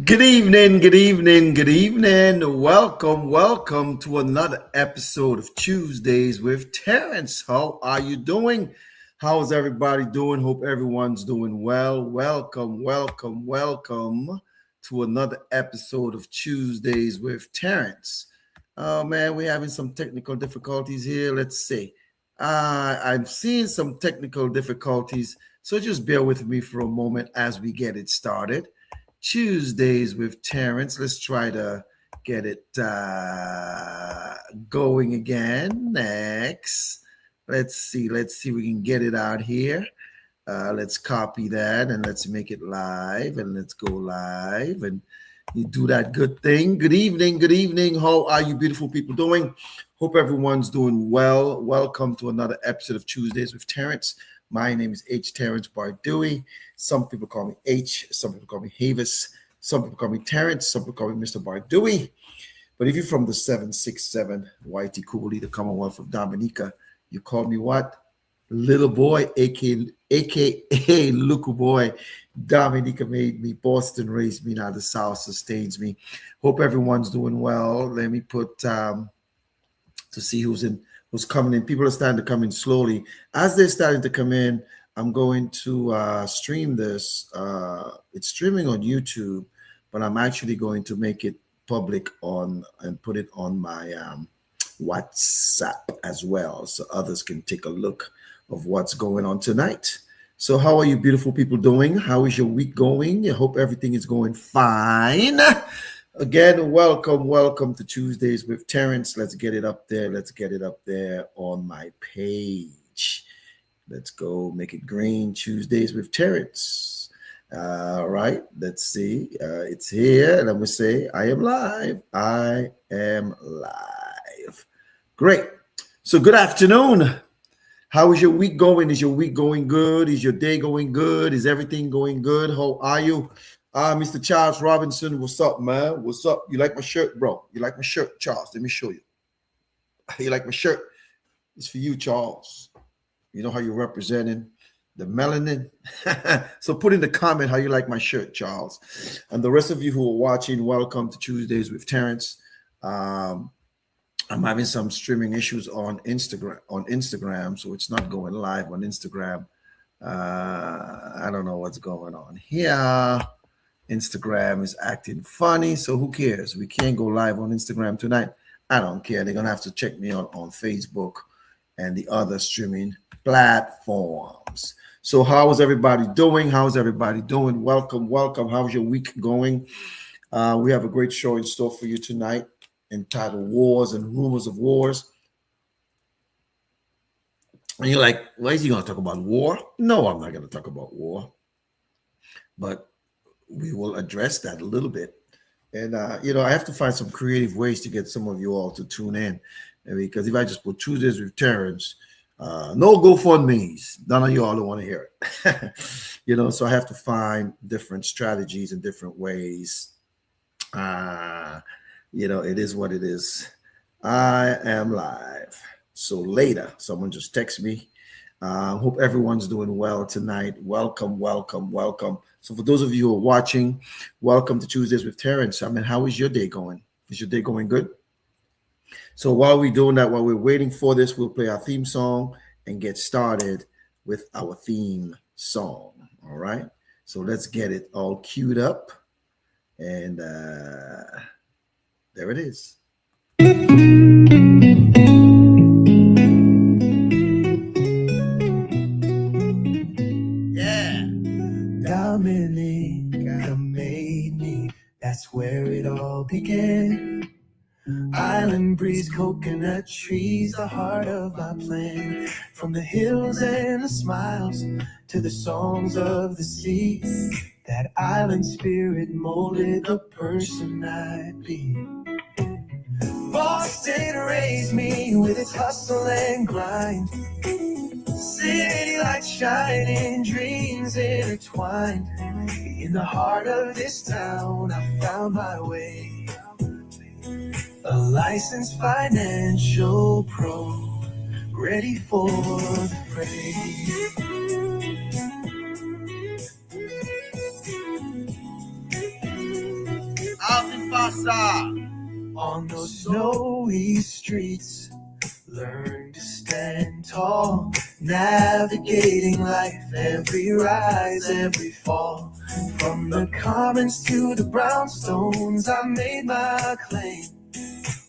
Good evening, good evening, good evening. Welcome to another episode of Tuesdays with Terrence. How are you doing? How's everybody doing? Hope everyone's doing well. Welcome to another episode of Tuesdays with Terrence. Oh man, we're having some technical difficulties here. Let's see. I'm seeing some technical difficulties, so just bear with me for a moment as we get it started. Tuesdays with Terrence. Let's try to get it going again. Next. Let's see. We can get it out here. Let's copy that and let's make it live and let's go live and you do that good thing. Good evening. Good evening. How are you beautiful people doing? Hope everyone's doing well. Welcome to another episode of Tuesdays with Terrence. My name is H. Terrence Bardui. Some people call me H. Some people call me Havis. Some people call me Terrence. Some people call me Mr. Bardui. But if you're from the 767 YT Kubuli, the Commonwealth of Dominica, you call me what? Little boy, aka Luku boy. Dominica made me. Boston raised me. Now the South sustains me. Hope everyone's doing well. Let me put to see who's coming in. People are starting to come in slowly. As they're starting to come in, I'm going to stream this. It's streaming on YouTube, but I'm actually going to make it public and put it on my WhatsApp as well, so others can take a look of what's going on tonight. So how are you beautiful people doing? How is your week going? I hope everything is going fine. Again, welcome to Tuesdays with Terrence. Let's get it up there. Let's get it up there on my page. Let's go make it green. Tuesdays with Terrence. All right, let's see. It's here. Let me say, I am live. I am live. Great. So good afternoon. How is your week going? Is your week going good? Is your day going good? Is everything going good? How are you? Mr. Charles Robinson, what's up, man? What's up? You like my shirt, bro? You like my shirt, Charles? Let me show you. You like my shirt? It's for you, Charles. You know how you're representing the melanin? So put in the comment how you like my shirt, Charles. And the rest of you who are watching, welcome to Tuesdays with Terrence. I'm having some streaming issues on Instagram, so it's not going live on Instagram. I don't know what's going on here. Instagram is acting funny, so who cares? We can't go live on Instagram tonight. I don't care. They're gonna have to check me out on Facebook and the other streaming platforms. So how is everybody doing? How's everybody doing? Welcome. How's your week going? We have a great show in store for you tonight entitled Wars and Rumors of Wars. And you're like, why is he going to talk about war? No, I'm not going to talk about war. But we will address that a little bit. And, I have to find some creative ways to get some of you all to tune in. Because if I just put Tuesdays with Terrence, no GoFundMe's, none of you all don't want to hear it. So I have to find different strategies and different ways. It is what it is. I am live. So later, someone just text me. Hope everyone's doing well tonight. Welcome. So for those of you who are watching, welcome to Tuesdays with Terrence. How is your day going? Is your day going good? So while we're doing that, while we're waiting for this, we'll play our theme song and get started with our theme song. All right. So let's get it all queued up. And there it is. Yeah. Dominica made me. That's where it all began. Island breeze, coconut trees, the heart of my plan. From the hills and the smiles to the songs of the sea, that island spirit molded the person I'd be. Boston raised me with its hustle and grind. City lights shining, dreams intertwined. In the heart of this town, I found my way. A licensed financial pro, ready for the fray. On those snowy streets, learn to stand tall, navigating life, every rise, every fall. From the commons to the brownstones, I made my claim.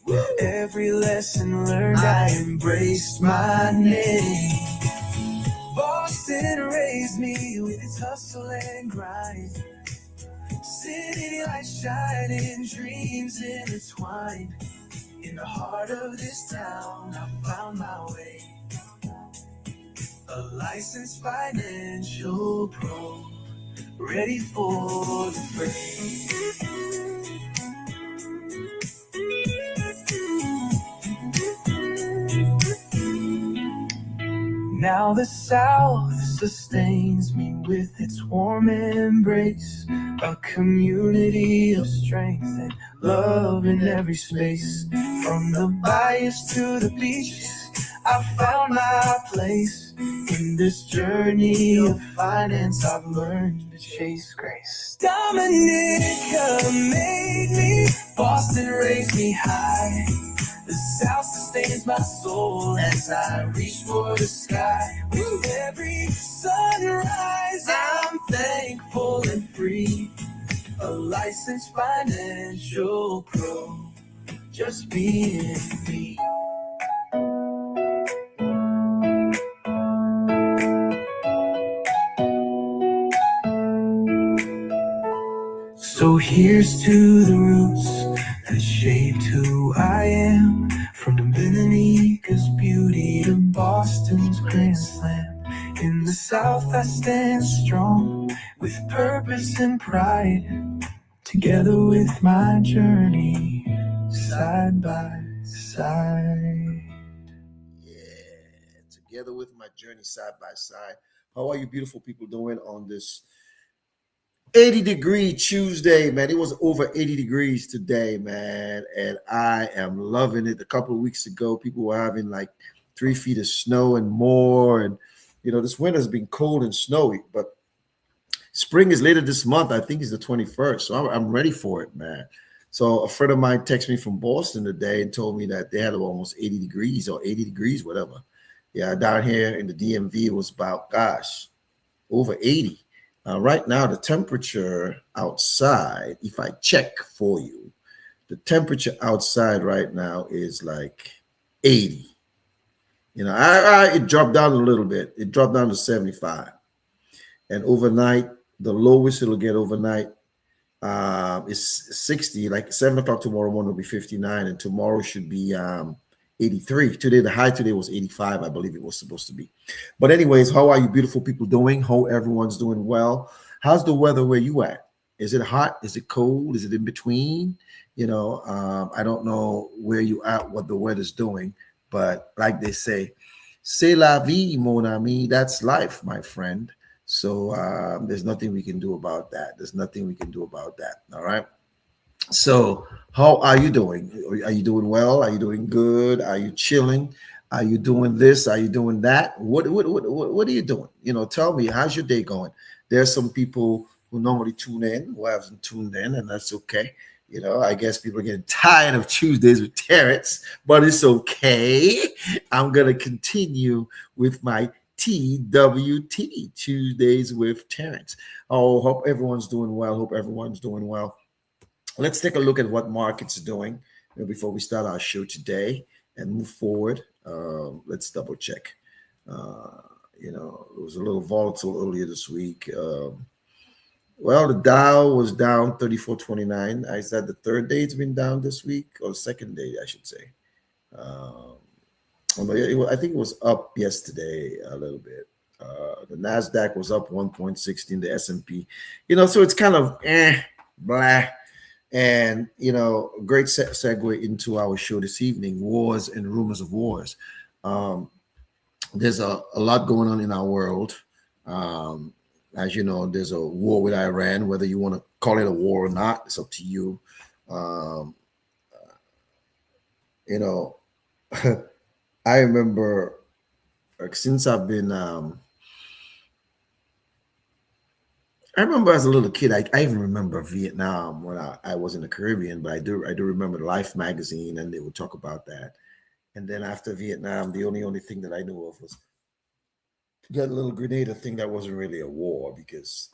With every lesson learned, I embraced my name. Boston raised me with its hustle and grind. City lights shining, dreams intertwined. In the heart of this town, I found my way. A licensed financial pro, ready for the fray. Now the South sustains me with its warm embrace, a community of strength and love in every space. From the bayous to the beaches, I found my place. In this journey of finance, I've learned to chase grace. Dominica made me, Boston raised me high. The South sustains my soul as I reach for the sky. With every sunrise, I'm thankful and free. A licensed financial pro, just being me. So here's to the roots that shaped who I am. From Dominica's beauty to Boston's Grand Slam. In the South I stand strong with purpose and pride. Together with my journey, side by side. Yeah, together with my journey side by side. How are you beautiful people doing on this 80-degree Tuesday, man? It was over 80 degrees today, man, and I am loving it. A couple of weeks ago, people were having like 3 feet of snow and more, and this winter's been cold and snowy, but spring is later this month. I think it's the 21st, so I'm ready for it, man. So a friend of mine texted me from Boston today and told me that they had almost 80 degrees or 80 degrees, whatever. Yeah, down here in the DMV, it was about, gosh, over 80. Right now, the temperature outside, if I check for you, the temperature outside right now is like 80. It dropped down a little bit. It dropped down to 75. And overnight, the lowest it'll get overnight is 60. Like 7 o'clock tomorrow morning will be 59, and tomorrow should be 83. Today, the high today was 85, I believe it was supposed to be. But anyways, how are you beautiful people doing? Hope everyone's doing well. How's the weather where you at? Is it hot? Is it cold? Is it in between? I don't know where you at, what the weather's doing, but like they say, c'est la vie, mon ami. That's life, my friend. So there's nothing we can do about that. There's nothing we can do about that. All right. So, how are you doing? Are you doing well? Are you doing good? Are you chilling? Are you doing this? Are you doing that? What are you doing? Tell me, how's your day going? There's some people who normally tune in who haven't tuned in, and that's okay. I guess people are getting tired of Tuesdays with Terrence, but it's okay. I'm gonna continue with my TWT Tuesdays with Terrence. Oh, hope everyone's doing well. Hope everyone's doing well. Let's take a look at what markets are doing before we start our show today and move forward. Let's double check. It was a little volatile earlier this week. Well, the Dow was down 34.29. Is that the third day it's been down this week, or the second day, I should say? I think it was up yesterday a little bit. The Nasdaq was up 1.16. The S&P, so it's kind of blah. And great segue into our show this evening: wars and rumors of wars. There's a lot going on in our world. As you know, there's a war with Iran. Whether you want to call it a war or not, it's up to you. Um, you know, I remember since I've been I remember as a little kid, I even remember Vietnam when I was in the Caribbean, but I do remember the Life magazine and they would talk about that. And then after Vietnam, the only thing that I knew of was that little Grenada thing that wasn't really a war because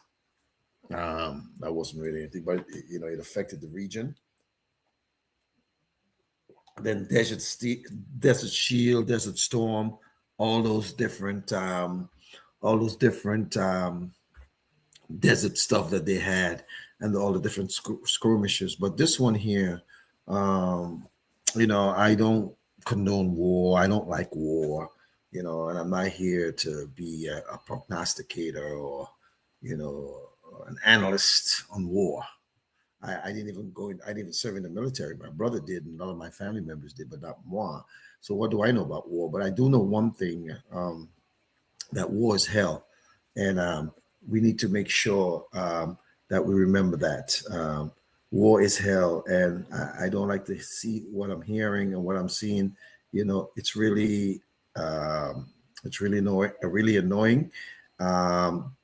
that wasn't really anything, but it affected the region. Then Desert Shield, Desert Storm, all those different all those different desert stuff that they had, and all the different skirmishes. But this one here, um, I don't condone war. I don't like war. And I'm not here to be a prognosticator or you know an analyst on war. I didn't even go in, I didn't even serve in the military. My brother did, and a lot of my family members did, but not moi. So what do I know about war? But I do know one thing, that war is hell. And we need to make sure that we remember that. War is hell. And I don't like to see what I'm hearing and what I'm seeing. It's um, really annoying, really annoying. Um,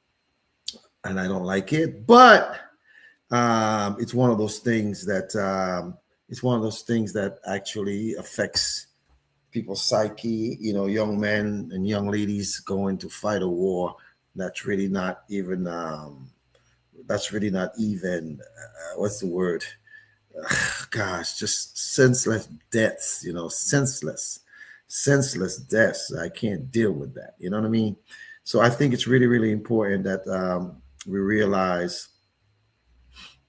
and I don't like it. But it's one of those things that actually affects people's psyche. Young men and young ladies going to fight a war that's really not even what's the word? Gosh, just senseless deaths. Senseless deaths. I can't deal with that. You know what I mean? So I think it's really, really important that we realize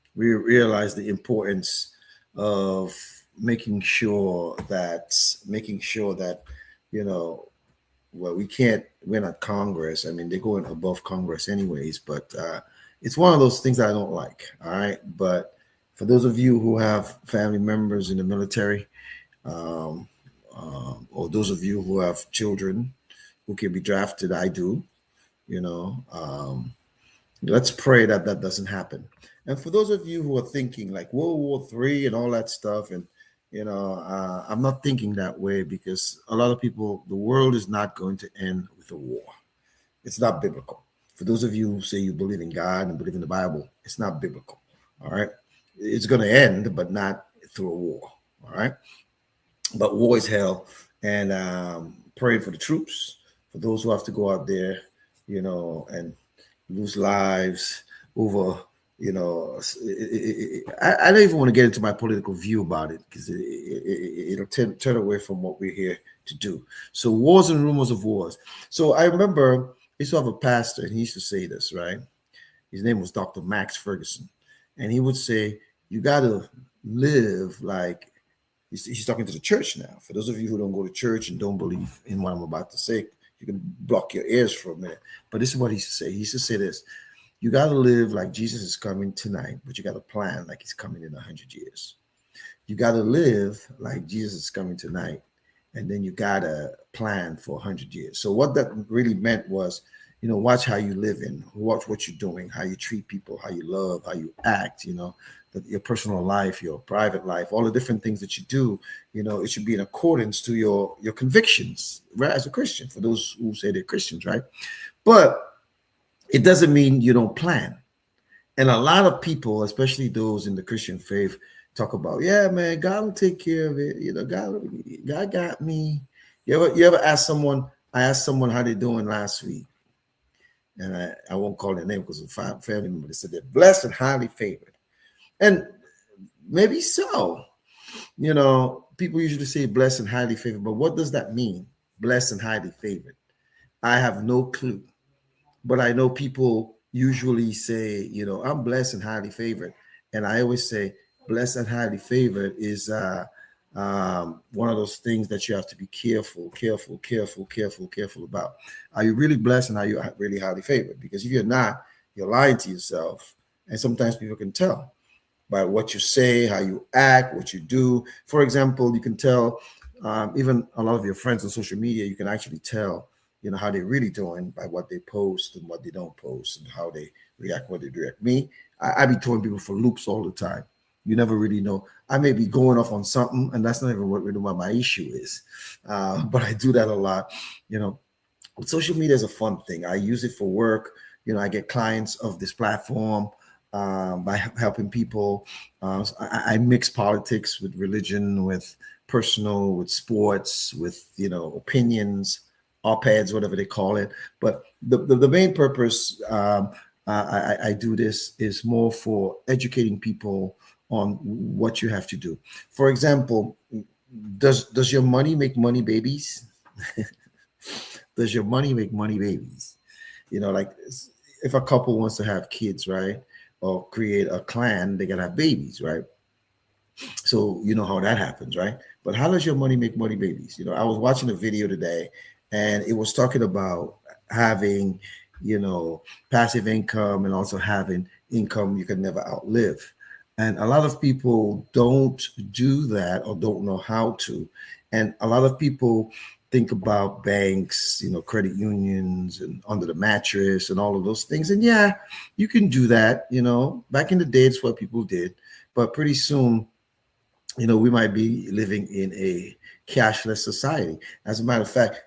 the importance of making sure that you know well, we're not Congress. I mean, they're going above Congress anyways, but it's one of those things that I don't like. All right, but for those of you who have family members in the military, um, or those of you who have children who can be drafted, I do. you know um, Let's pray that that doesn't happen. And for those of you who are thinking like World War III and all that stuff, and I'm not thinking that way, because a lot of people, the world is not going to end with a war. It's not biblical. For those of you who say you believe in God and believe in the Bible, it's not biblical. All right, it's going to end, but not through a war. All right, but war is hell, and praying for the troops, for those who have to go out there, and lose lives over, I don't even want to get into my political view about it, because it'll turn away from what we're here to do. So wars and rumors of wars. So I remember I used to have a pastor, and he used to say this, right? His name was Dr. Max Ferguson. And he would say, you got to live like, he's talking to the church now. For those of you who don't go to church and don't believe in what I'm about to say, you can block your ears for a minute. But this is what he used to say. He used to say this: you got to live like Jesus is coming tonight, but you got to plan like he's coming in 100 years. You got to live like Jesus is coming tonight, and then you got to plan for 100 years. So what that really meant was, watch how you live in, watch what you're doing, how you treat people, how you love, how you act, that your personal life, your private life, all the different things that you do, it should be in accordance to your convictions, right? As a Christian, for those who say they're Christians, right? But it doesn't mean you don't plan. And a lot of people, especially those in the Christian faith, talk about, yeah, man, God will take care of it. God got me. You ever ask someone? I asked someone how they doing last week, and I won't call their name because of family member. They said they're blessed and highly favored, and maybe so. People usually say blessed and highly favored, but what does that mean? Blessed and highly favored. I have no clue. But I know people usually say, I'm blessed and highly favored. And I always say, blessed and highly favored is one of those things that you have to be careful about. Are you really blessed, and are you really highly favored? Because if you're not, you're lying to yourself. And sometimes people can tell by what you say, how you act, what you do. For example, you can tell, even a lot of your friends on social media, you can actually tell, how they're really doing by what they post and what they don't post, and how they react, what they react. Me, I be throwing people for loops all the time. You never really know. I may be going off on something, and that's not even what my issue is. But I do that a lot. Social media is a fun thing. I use it for work. I get clients of this platform by helping people. So I mix politics with religion, with personal, with sports, with opinions, op-eds, whatever they call it. But the main purpose I do this is more for educating people on what you have to do. For example, does your money make money babies? Does your money make money babies? Like if a couple wants to have kids, right? Or create a clan, they gotta have babies, right? So you know how that happens, right? But how does your money make money babies? I was watching a video today and it was talking about having, you know, passive income and also having income you can never outlive. And a lot of people don't do that or don't know how to. And a lot of people think about banks, credit unions and under the mattress and all of those things. And yeah, you can do that, back in the day, it's what people did. But pretty soon, we might be living in a cashless society. As a matter of fact,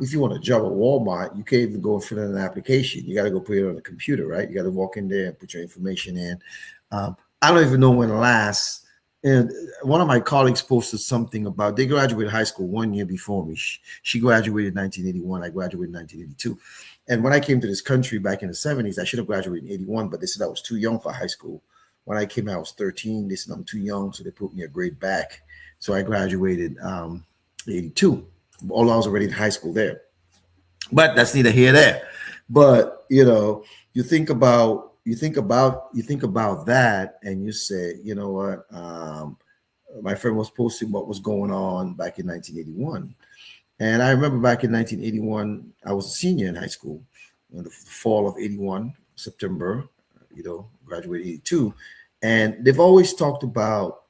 if you want a job at Walmart, you can't even go and fill in an application. You got to go put it on the computer, right? You got to walk in there and put your information in. I don't even know when last. And one of my colleagues posted something about they graduated high school 1 year before me. She graduated in 1981. I graduated in 1982. And when I came to this country back in the 70s, I should have graduated in 81, but they said I was too young for high school. When I came out, I was 13. They said I'm too young, so they put me a grade back. So I graduated 82. Although I was already in high school there. But that's neither here nor there. But you think about that, and you say, you know what? My friend was posting what was going on back in 1981, and I remember back in 1981, I was a senior in high school. In the fall of 81, September, graduated 82, and they've always talked about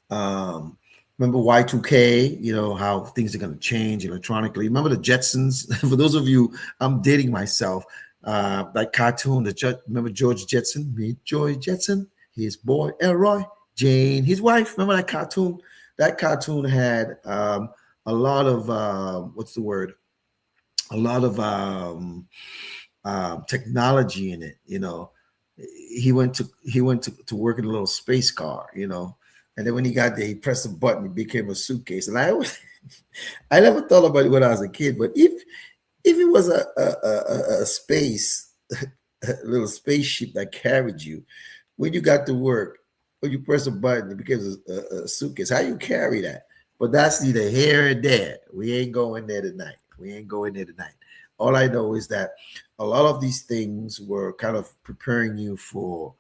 remember Y2K, how things are going to change electronically. Remember the Jetsons? For those of you, I'm dating myself. That cartoon, remember George Jetson? Meet George Jetson, his boy Elroy, Jane, his wife. Remember that cartoon? That cartoon had a lot of, what's the word? A lot of technology in it. He went to work in a little space car, and then when he got there, he pressed a button, it became a suitcase. And I never thought about it when I was a kid, but if it was a space, a little spaceship that carried you, when you got to work, when you press a button, it became a suitcase. How you carry that? But that's neither here or there. We ain't going there tonight. We ain't going there tonight. All I know is that a lot of these things were kind of preparing you for.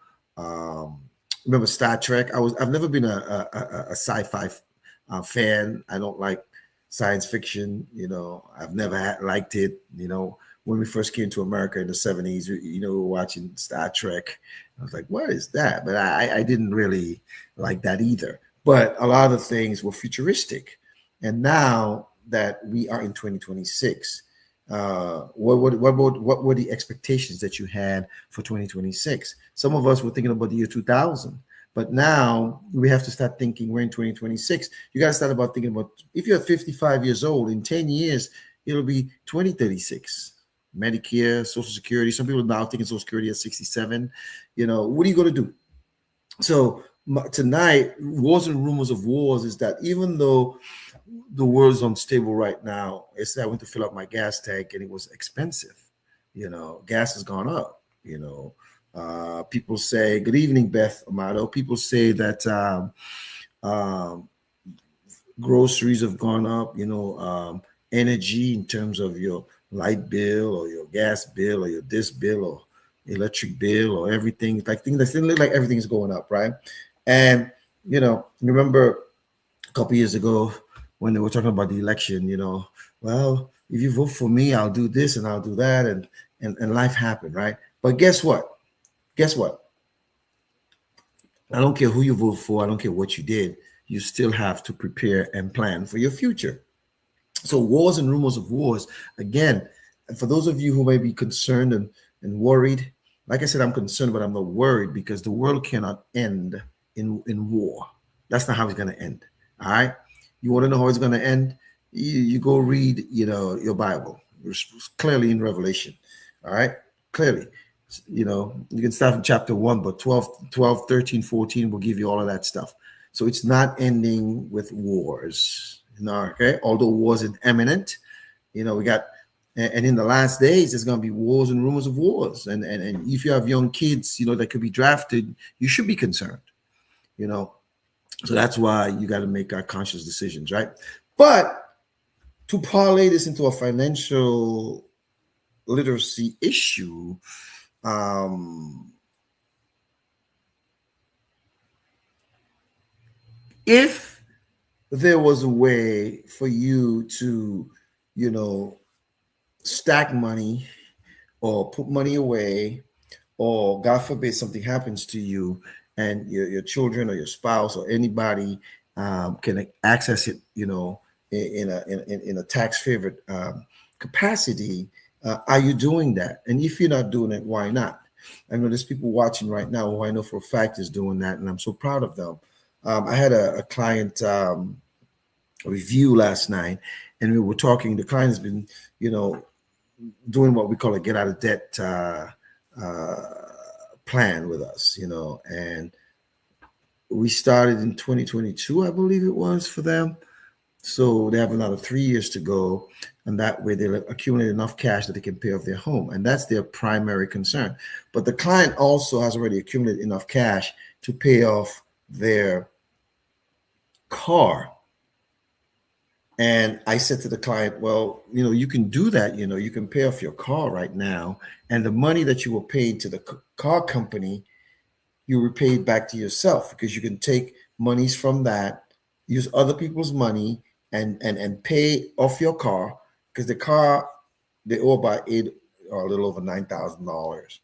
Remember Star Trek? I've never been a sci-fi fan. I don't like science fiction. I've never liked it. When we first came to America in the 70s, we were watching Star Trek. I was like, what is that? But I didn't really like that either. But a lot of things were futuristic. And now that we are in 2026, what were the expectations that you had for 2026? Some of us were thinking about the year 2000, but now we have to start thinking we're in 2026. You got to start about thinking about if you're 55 years old, in 10 years, it'll be 2036. Medicare, Social Security. Some people are now thinking Social Security at 67. What are you going to do? So tonight, wars and rumors of wars is that even though the world's unstable right now, I went to fill up my gas tank and it was expensive. Gas has gone up. People say, good evening, Beth Amato. People say that groceries have gone up, energy in terms of your light bill or your gas bill or your this bill or electric bill or everything. Like things that still look like everything's going up, right? And remember a couple years ago when they were talking about the election, well, if you vote for me, I'll do this and I'll do that, and life happened, right? But guess what? I don't care who you vote for, I don't care what you did, you still have to prepare and plan for your future. So wars and rumors of wars, again, for those of you who may be concerned and worried, like I said, I'm concerned, but I'm not worried because the world cannot end in war. That's not how it's going to end. All right. You want to know how it's going to end? You go read, your Bible. It's clearly in Revelation. All right. clearly. You can start from chapter 1, but 12, 13, 14 will give you all of that stuff. So it's not ending with wars. Okay, although wars is imminent, we got, and in the last days there's going to be wars and rumors of wars, and if you have young kids that could be drafted, you should be concerned. you know so that's why you got to make our conscious decisions, right? But to parlay this into a financial literacy issue, um, if there was a way for you to, you know, stack money or put money away, or God forbid something happens to you and your children or your spouse or anybody can access it, in a tax favored capacity, are you doing that? And if you're not doing it, why not? I know there's people watching right now who I know for a fact is doing that, and I'm so proud of them. I had a client review last night, and we were talking. The client has been, you know, doing what we call a get out of debt uh, plan with us, and we started in 2022, I believe it was, for them. So they have another 3 years to go, and that way they'll accumulate enough cash that they can pay off their home, and that's their primary concern. But the client also has already accumulated enough cash to pay off their car. And I said to the client, well, you can do that. You can pay off your car right now, and the money that you were paid to the car company, you were paid back to yourself, because you can take monies from that, use other people's money, and pay off your car, because the car, they owe about eight or a little over $9,000,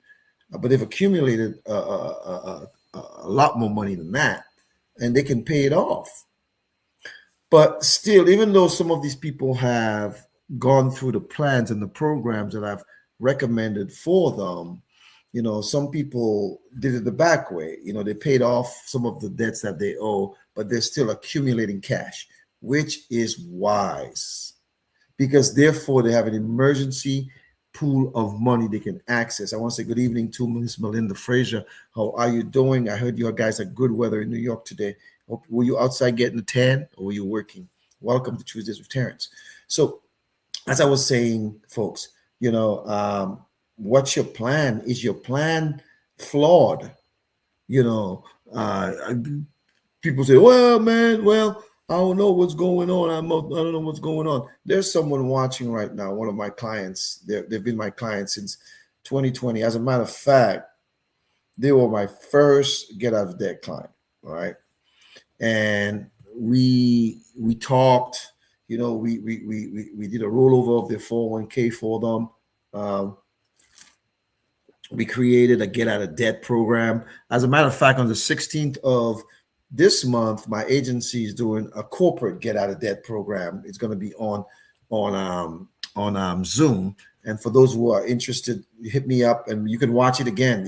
but they've accumulated a lot more money than that, and they can pay it off. But still, even though some of these people have gone through the plans and the programs that I've recommended for them, some people did it the back way. They paid off some of the debts that they owe, but they're still accumulating cash, which is wise, because therefore they have an emergency pool of money they can access. I want to say good evening to Ms. Melinda Frazier. How are you doing? I heard you guys had good weather in New York today. Were you outside getting a tan, or were you working? Welcome to Tuesdays with Terrence. So, as I was saying, folks, what's your plan? Is your plan flawed? You know, uh, People say, well, man, well, I don't know what's going on. I don't know what's going on. There's someone watching right now, one of my clients. They've been my clients since 2020. As a matter of fact, they were my first get out of debt client, all right? And we talked, we did a rollover of their 401k for them. We created a get out of debt program. As a matter of fact, on the 16th of this month, my agency is doing a corporate get out of debt program. It's going to be on Zoom. And for those who are interested, hit me up and you can watch it again.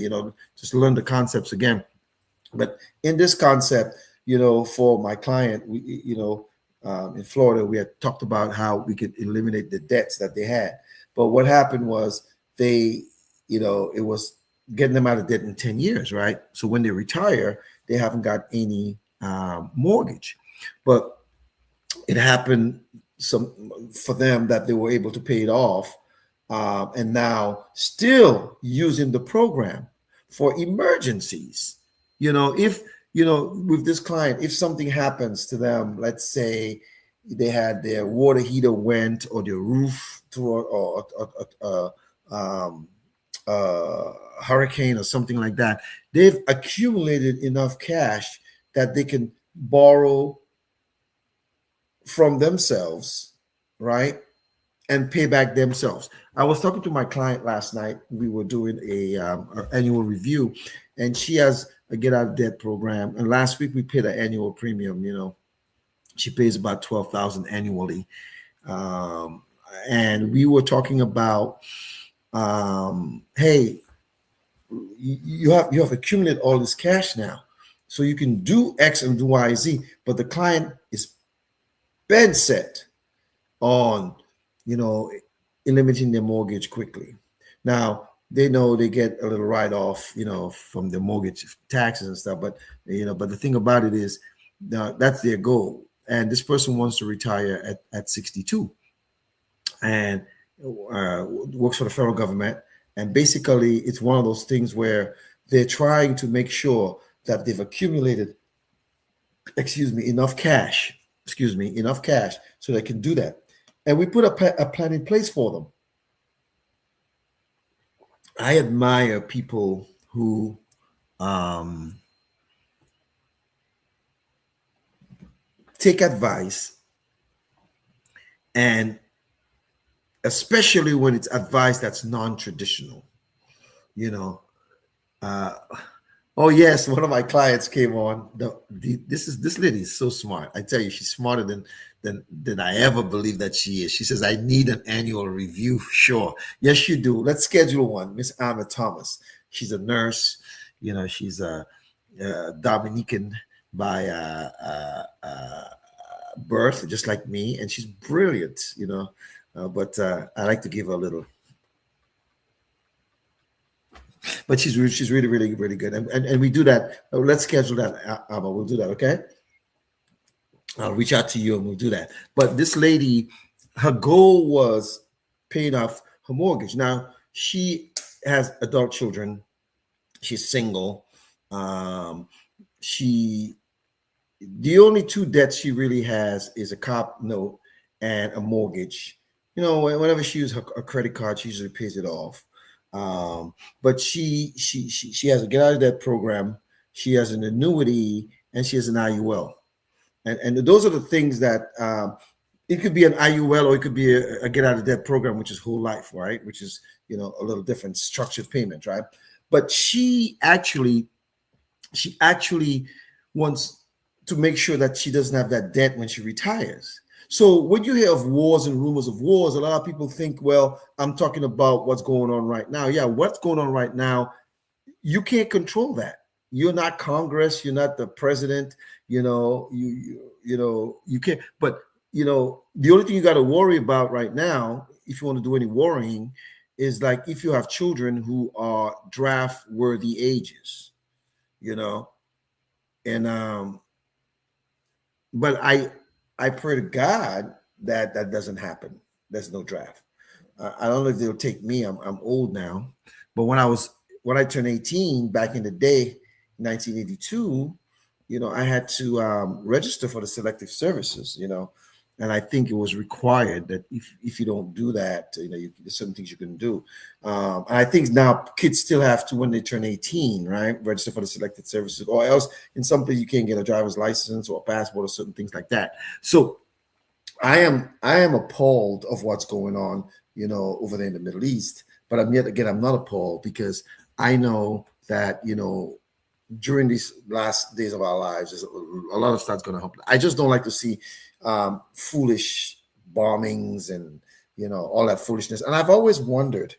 Just learn the concepts again. But in this concept, for my client, in Florida, we had talked about how we could eliminate the debts that they had. But what happened was they, it was getting them out of debt in 10 years, right? So when they retire, they haven't got any mortgage. But it happened for them that they were able to pay it off, and now still using the program for emergencies. If with this client, if something happens to them, let's say they had their water heater went, or their roof through, or hurricane or something like that, they've accumulated enough cash that they can borrow from themselves, right? And pay back themselves. I was talking to my client last night. We were doing an annual review, and she has a get out of debt program. And last week we paid an annual premium. She pays about 12,000 annually, and we were talking about, hey, you have accumulated all this cash now, so you can do X and do Y, Z. But the client is bed set on, eliminating their mortgage quickly. Now, they know they get a little write off, from the mortgage taxes and stuff. But but the thing about it is, that's their goal. And this person wants to retire at 62, and works for the federal government. And basically, it's one of those things where they're trying to make sure that they've accumulated, enough cash, enough cash so they can do that. And we put a plan in place for them. I admire people who um, take advice, and especially when it's advice that's non-traditional. You know, uh, oh yes, one of my clients came on. This lady is so smart. I tell you, she's smarter than I ever believed that she is. She says, "I need an annual review." Sure, yes, you do. Let's schedule one. Miss Alma Thomas. She's a nurse. She's a Dominican by birth, just like me, and she's brilliant. But I like to give her a little. But she's really, really, really good, and we do that. Let's schedule that, Alma. We'll do that, okay? I'll reach out to you and we'll do that. But this lady, her goal was paying off her mortgage. Now she has adult children. She's single. Um, she The only two debts she really has is a cop note and a mortgage. Whenever she uses her credit card, she usually pays it off. But she has a get out of debt program. She has an annuity and she has an IUL. And those are the things that it could be an IUL or it could be a get out of debt program, which is whole life, right? Which is a little different structured payment, right? But she actually wants to make sure that she doesn't have that debt when she retires. So when you hear of wars and rumors of wars, a lot of people think, well, I'm talking about what's going on right now. Yeah, what's going on right now, you can't control that. You're not Congress, you're not the president, you can't. But the only thing you got to worry about right now, if you want to do any worrying, is like if you have children who are draft worthy ages, and but I pray to God that that doesn't happen. There's no draft. I don't know if they'll take me. I'm old now, but when I turned 18 back in the day, 1982, I had to register for the selective services. And I think it was required that if you don't do that, there's certain things you can do. And I think now kids still have to, when they turn 18, right, register for the selected services, or else in some places you can't get a driver's license or a passport or certain things like that. So I am appalled of what's going on, over there in the Middle East. But I'm not appalled because I know that during these last days of our lives, there's a lot of stuff's going to happen. I just don't like to see foolish bombings and all that foolishness. And I've always wondered,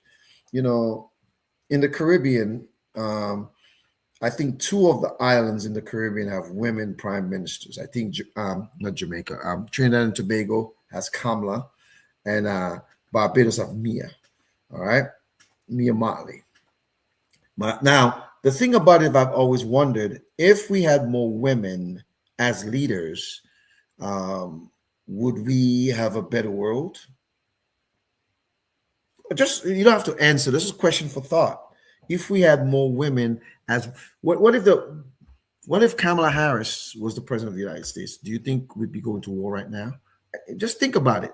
in the Caribbean, I think two of the islands in the Caribbean have women prime ministers. I think not Jamaica, Trinidad and Tobago has Kamala, and Barbados have Mia. All right, Mia Motley. Now, the thing about it, I've always wondered if we had more women as leaders, would we have a better world? Just, you don't have to answer. This is a question for thought. If we had more women as what if Kamala Harris was the president of the United States? Do you think we'd be going to war right now? Just think about it.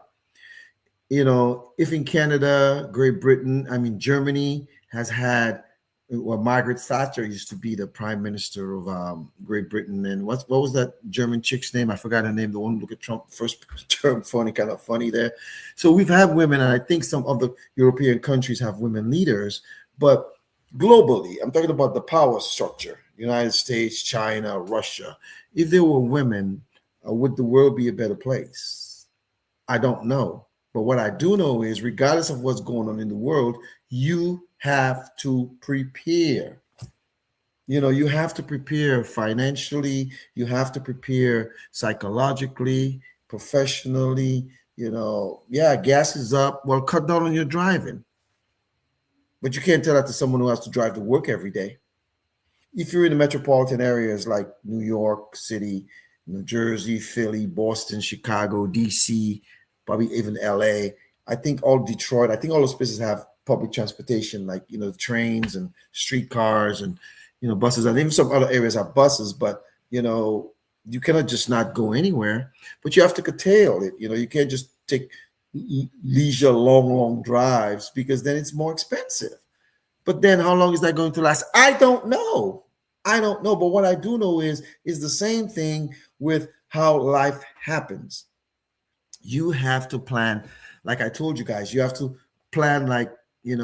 If in Canada, Great Britain, I mean Germany has had, well, Margaret Thatcher used to be the prime minister of Great Britain, and what was that German chick's name? I forgot her name. The one who looked at Trump first term, kind of funny there. So we've had women, and I think some of the European countries have women leaders, but globally, I'm talking about the power structure: United States, China, Russia. If there were women, would the world be a better place? I don't know. But what I do know is, regardless of what's going on in the world, you have to prepare. You have to prepare financially, you have to prepare psychologically, professionally. Yeah, gas is up. Well, cut down on your driving. But you can't tell that to someone who has to drive to work every day. If you're in the metropolitan areas like New York City, New Jersey, Philly, Boston, Chicago, DC, probably even LA, I think all Detroit, I think all those places have public transportation, like, trains and streetcars and, buses. And even some other areas have buses, but, you cannot just not go anywhere, but you have to curtail it. You can't just take leisure, long drives, because then it's more expensive. But then how long is that going to last? I don't know. But what I do know is the same thing with how life happens. You have to plan. Like I told you guys, you have to plan, like, you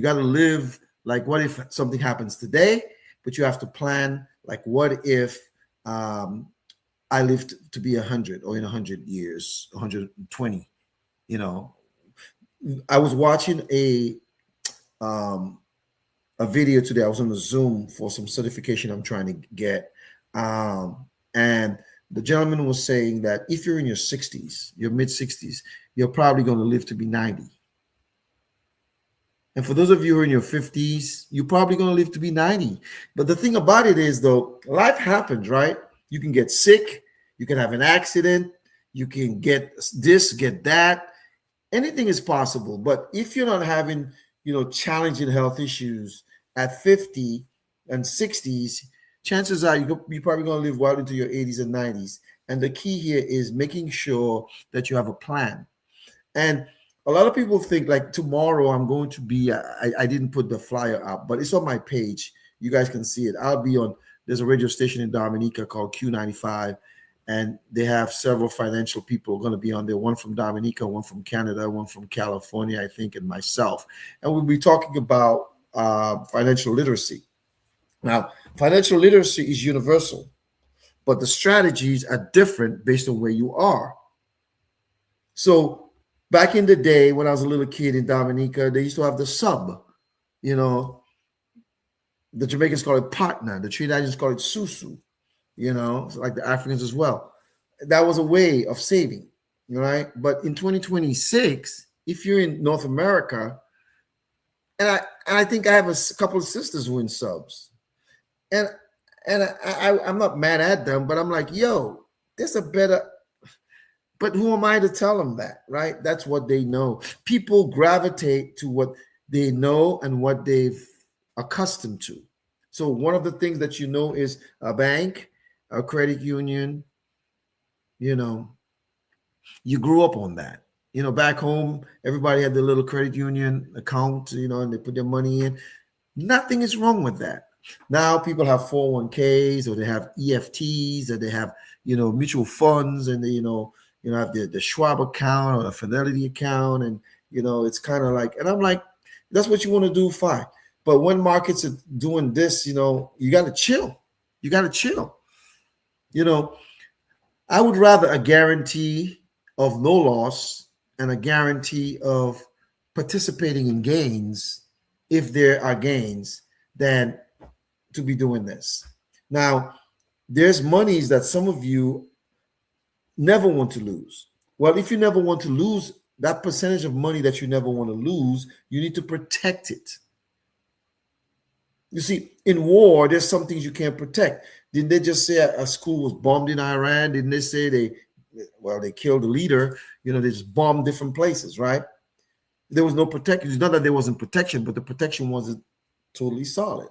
got to live like, what if something happens today? But you have to plan like, what if I live to be 100, or in 100 years, 120? I was watching a video today. I was on the Zoom for some certification I'm trying to get. And the gentleman was saying that if you're in your 60s, your mid 60s, you're probably going to live to be 90. And for those of you who are in your 50s, you're probably going to live to be 90. But the thing about it is, though, life happens, right? You can get sick. You can have an accident. You can get this, get that. Anything is possible. But if you're not having, challenging health issues at 50 and 60s, chances are you're probably going to live well into your 80s and 90s. And the key here is making sure that you have a plan. And a lot of people think like tomorrow I'm going to be, I didn't put the flyer up, but it's on my page. You guys can see it. I'll be on, there's a radio station in Dominica called Q95. And they have several financial people going to be on there, one from Dominica, one from Canada, one from California, I think, and myself. And we'll be talking about financial literacy. Now, financial literacy is universal, but the strategies are different based on where you are. So back in the day when I was a little kid in Dominica, they used to have the sub, the Jamaicans call it partner, the Trinidadians call it susu. Like the Africans as well. That was a way of saving, right? But in 2026, if you're in North America, and I think I have a couple of sisters who are in subs, and I'm not mad at them, but I'm like, yo, there's a better. But who am I to tell them that, right? That's what they know. People gravitate to what they know and what they've accustomed to. So one of the things that is a bank, a credit union, you grew up on that. Back home, everybody had the little credit union account, and they put their money in. Nothing is wrong with that. Now people have 401ks, or they have EFTs, or they have, mutual funds, and they, have the Schwab account or the Fidelity account. And, it's kind of like, and I'm like, that's what you want to do, fine. But when markets are doing this, you got to chill. You got to chill. I would rather a guarantee of no loss and a guarantee of participating in gains, if there are gains, than to be doing this. Now, there's monies that some of you never want to lose. Well, if you never want to lose that percentage of money that you never want to lose, you need to protect it. You see, in war, there's some things you can't protect. Didn't they just say a school was bombed in Iran? Didn't they say they killed the leader? They just bombed different places, right? There was no protection. It's not that there wasn't protection, but the protection wasn't totally solid.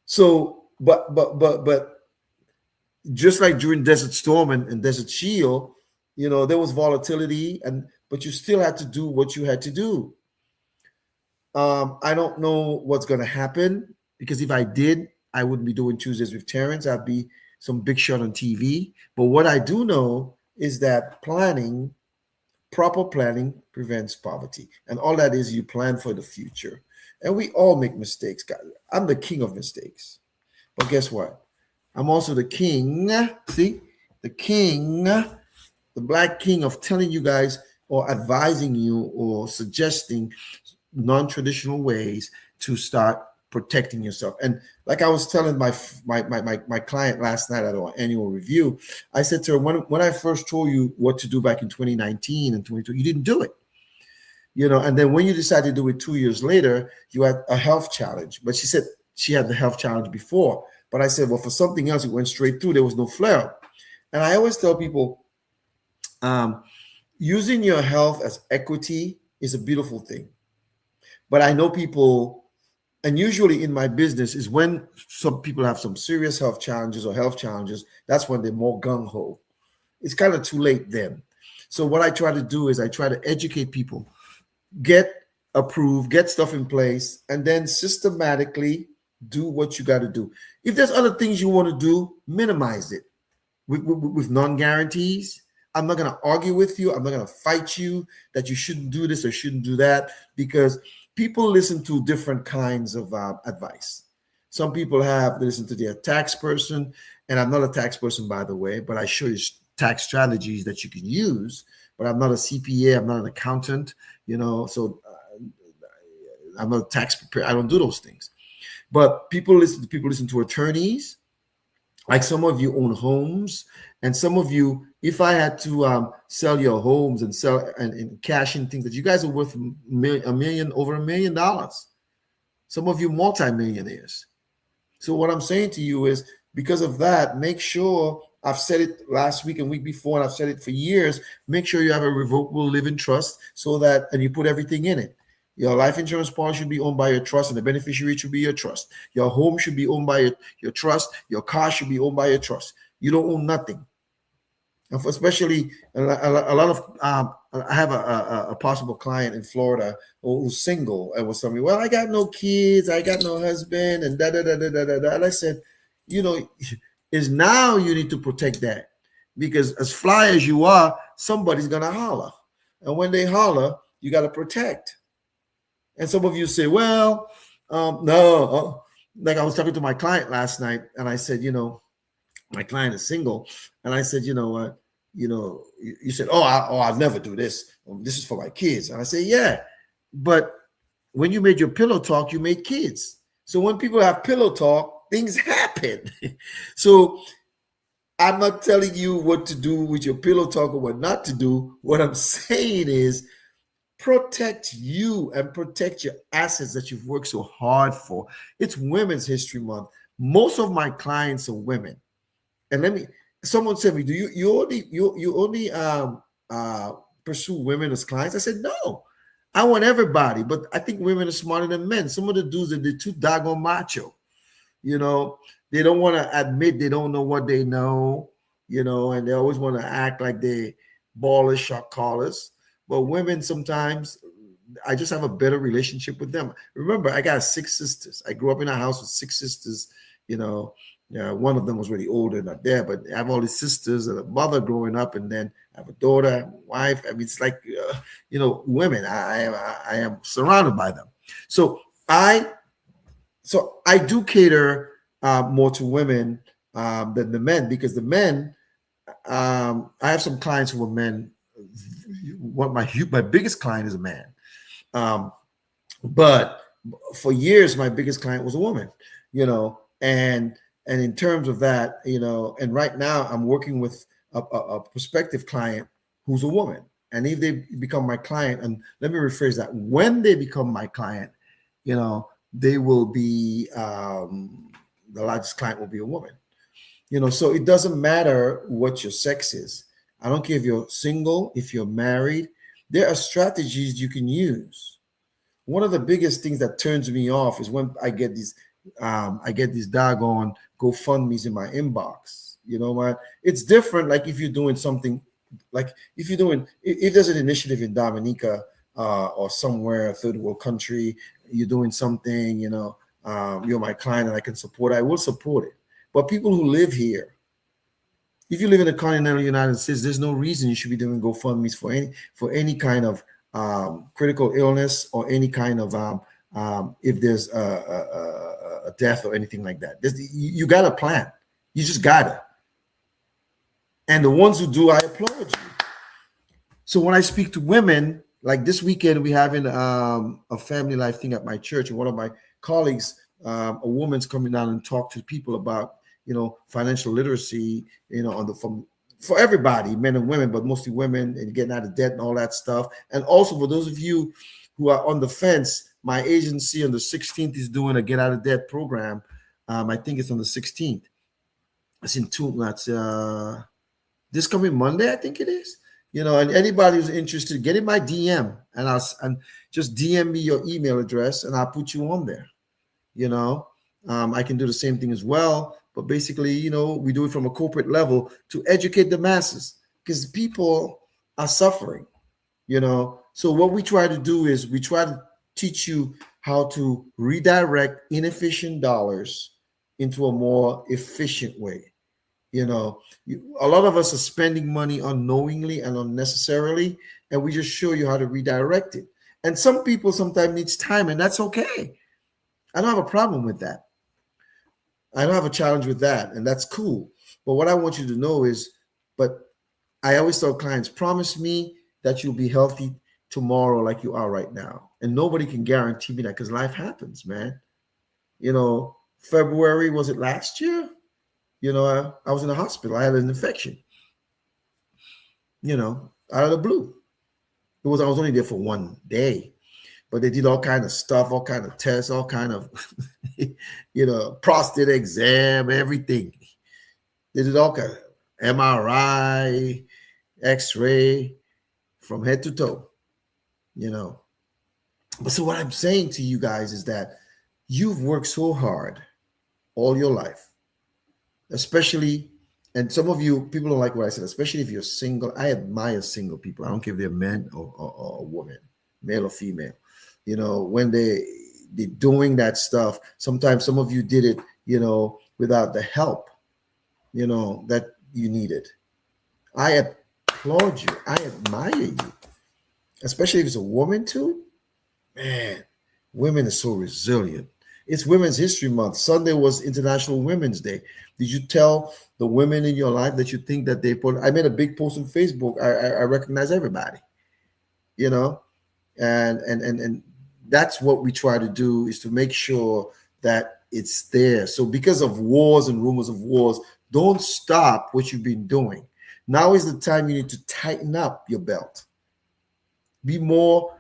So, but just like during Desert Storm and Desert Shield, there was volatility, but you still had to do what you had to do. I don't know what's going to happen, because if I did, I wouldn't be doing Tuesdays with Terrence. I'd be some big shot on TV. But what I do know is that proper planning prevents poverty. And all that is, you plan for the future. And we all make mistakes, guys. I'm the king of mistakes. But guess what? I'm also the king, the black king of telling you guys, or advising you, or suggesting non-traditional ways to start protecting yourself. And like I was telling my client last night at our annual review, I said to her, when I first told you what to do back in 2019 and 2020, you didn't do it. And then when you decide to do it 2 years later, you had a health challenge. But she said she had the health challenge before. But I said, well, for something else, it went straight through. There was no flare up. And I always tell people, um, using your health as equity is a beautiful thing. But I know people, and usually in my business is when some people have some serious health challenges or health challenges, that's when they're more gung ho. It's kind of too late then. So what I try to do is I try to educate people, get approved, get stuff in place, and then systematically do what you got to do. If there's other things you want to do, minimize it with non-guarantees. I'm not going to argue with you. I'm not going to fight you that you shouldn't do this or shouldn't do that, because people listen to different kinds of advice. Some people have listened to their tax person, and I'm not a tax person, by the way, but I show you tax strategies that you can use. But I'm not a CPA. I'm not an accountant, so I'm not a tax preparer. I don't do those things. But people listen to attorneys. Like some of you own homes, and some of you, if I had to sell your homes and sell and cash in things that you guys are worth over $1 million. Some of you multimillionaires. So what I'm saying to you is, because of that, make sure, I've said it last week and week before, and I've said it for years, make sure you have a revocable living trust, so that, and you put everything in it. Your life insurance policy should be owned by your trust, and the beneficiary should be your trust. Your home should be owned by your trust. Your car should be owned by your trust. You don't own nothing. And especially a lot of, I have a possible client in Florida who's single and was telling me, well, I got no kids, I got no husband, and da da da da da da da. And I said, is now you need to protect that, because as fly as you are, somebody's gonna holler, and when they holler, you got to protect. And some of you say, well, no. Like I was talking to my client last night, and I said, my client is single. And I said, you know what? You said, I'll never do this. This is for my kids. And I say, yeah. But when you made your pillow talk, you made kids. So when people have pillow talk, things happen. So I'm not telling you what to do with your pillow talk or what not to do. What I'm saying is, protect you and protect your assets that you've worked so hard for. It's Women's History Month. Most of my clients are women. And someone said to me, do you only pursue women as clients? I said, no, I want everybody, but I think women are smarter than men. Some of the dudes are too doggone macho. They don't want to admit they don't know what they know, and they always want to act like they ballers, shot callers. But women, sometimes I just have a better relationship with them. Remember, I got 6 sisters. I grew up in a house with 6 sisters. One of them was really older, not there, but I have all these sisters and a mother growing up, and then I have a daughter, I have a wife. I mean, it's like, women. I am surrounded by them. So I do cater more to women than the men, because the men, I have some clients who are men. My biggest client is a man, but for years my biggest client was a woman, and in terms of that, and right now I'm working with a prospective client who's a woman, and if they become my client, and let me rephrase that, when they become my client, they will be the largest client will be a woman. So it doesn't matter what your sex is. I don't care if you're single, if you're married, there are strategies you can use. One of the biggest things that turns me off is when I get these doggone GoFundMe's in my inbox. You know what? It's different. Like if you're doing something, like if there's an initiative in Dominica or somewhere, a third world country, you're doing something, you're my client and I can support, I will support it. But people who live here, if you live in the continental United States, there's no reason you should be doing GoFundMe's for any kind of critical illness or any kind of if there's a death or anything like that. You got to plan. You just gotta. And the ones who do, I applaud you. So when I speak to women, like this weekend, we're having a family life thing at my church, and one of my colleagues, a woman's coming down and talk to people about financial literacy, from for everybody, men and women, but mostly women, and getting out of debt and all that stuff. And also for those of you who are on the fence, my agency on the 16th is doing a get out of debt program. I think it's on the 16th. It's in two. That's this coming Monday, I think it is. And anybody who's interested, get in my DM and just DM me your email address and I'll put you on there. You know, I can do the same thing as well. But basically, we do it from a corporate level to educate the masses because people are suffering. So what we try to do is we try to teach you how to redirect inefficient dollars into a more efficient way. A lot of us are spending money unknowingly and unnecessarily, and we just show you how to redirect it. And some people sometimes needs time, and that's okay. I don't have a problem with that. I don't have a challenge with that, and that's cool. But what I want you to know is, but I always tell clients, promise me that you'll be healthy tomorrow like you are right now. And nobody can guarantee me that because life happens, man. February, was it last year? I was in the hospital. I had an infection, out of the blue. I was only there for one day, but they did all kind of stuff, all kind of tests, all kind of, prostate exam, everything. They did all kind of MRI, X-ray, from head to toe, But so what I'm saying to you guys is that you've worked so hard all your life. Especially, and some of you people don't like what I said, especially if you're single. I admire single people. I don't care if they're men or women, male or female. When they're doing that stuff, sometimes some of you did it, without the help, that you needed. I applaud you. I admire you, especially if it's a woman too. Man, women are so resilient. It's Women's History Month. Sunday was International Women's Day. Did you tell the women in your life that you think that they put? I made a big post on Facebook. I recognize everybody, and that's what we try to do, is to make sure that it's there. So because of wars and rumors of wars, don't stop what you've been doing. Now is the time you need to tighten up your belt. Be more.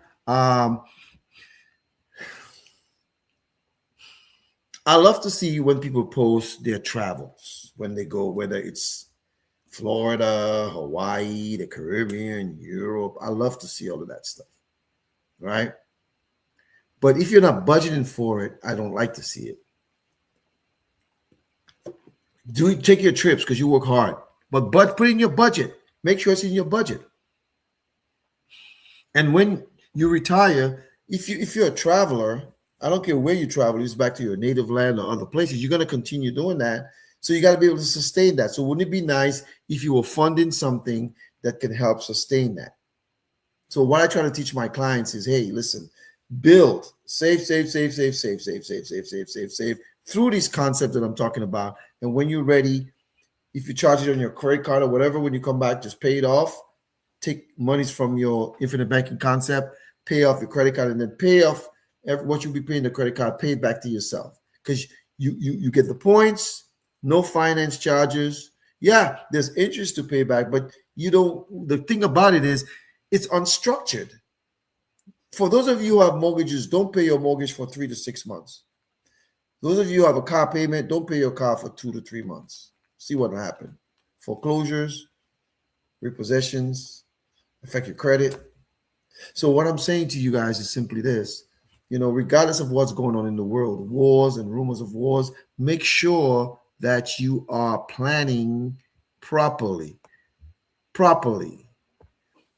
I love to see when people post their travels, when they go, whether it's Florida, Hawaii, the Caribbean, Europe. I love to see all of that stuff, right? But if you're not budgeting for it, I don't like to see it. Take your trips because you work hard, but put in your budget. Make sure it's in your budget. And when you retire, if you're a traveler, I don't care where you travel, it's back to your native land or other places, you're going to continue doing that. So you got to be able to sustain that. So wouldn't it be nice if you were funding something that can help sustain that? So what I try to teach my clients is, hey, listen, build, save through these concepts that I'm talking about. And when you're ready, if you charge it on your credit card or whatever, when you come back, just pay it off. Take monies from your infinite banking concept, pay off your credit card, and then pay off what you'll be paying the credit card, pay it back to yourself. Because you get the points, no finance charges. Yeah, there's interest to pay back, but the thing about it is it's unstructured. For those of you who have mortgages, don't pay your mortgage for 3 to 6 months. Those of you who have a car payment, don't pay your car for 2 to 3 months. See what will happen. Foreclosures, repossessions, affect your credit. So what I'm saying to you guys is simply this. Regardless of what's going on in the world, wars and rumors of wars, make sure that you are planning properly.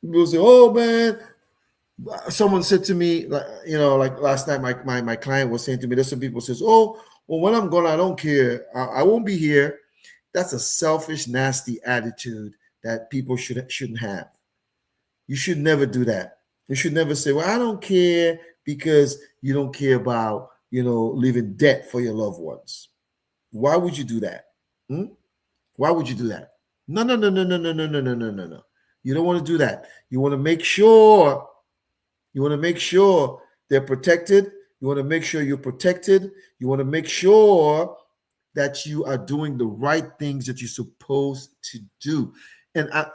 People say, oh man, someone said to me, like last night, my client was saying to me, there's some people says, oh, well, when I'm gone, I don't care. I won't be here. That's a selfish, nasty attitude that people shouldn't have. You should never do that. You should never say, well, I don't care, because you don't care about, leaving debt for your loved ones. Why would you do that? Why would you do that? No. You don't want to do that. You want to make sure they're protected. You want to make sure you're protected. You want to make sure that you are doing the right things that you're supposed to do. and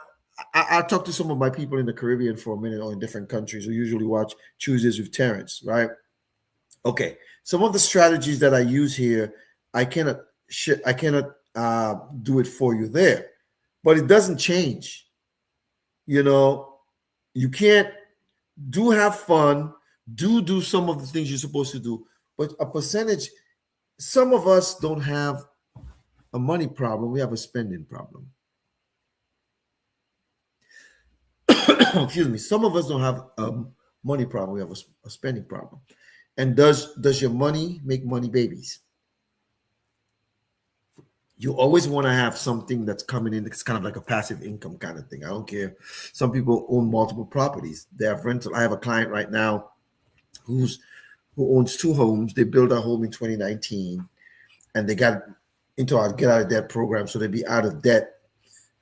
I talk to some of my people in the Caribbean for a minute or in different countries who usually watch Tuesdays with Terrence, right? Okay, some of the strategies that I use here, I cannot I cannot do it for you there, but it doesn't change. You know, you can't do have fun, do some of the things you're supposed to do, but a percentage. Some of us don't have a money problem; we have a spending problem. Excuse me. Some of us don't have a money problem; we have a spending problem. And does your money make money babies? You always want to have something that's coming in. It's kind of like a passive income kind of thing. I don't care. Some people own multiple properties. They have rental. I have a client right now who's who owns two homes. They built a home in 2019, and they got into our get out of debt program, so they'd be out of debt.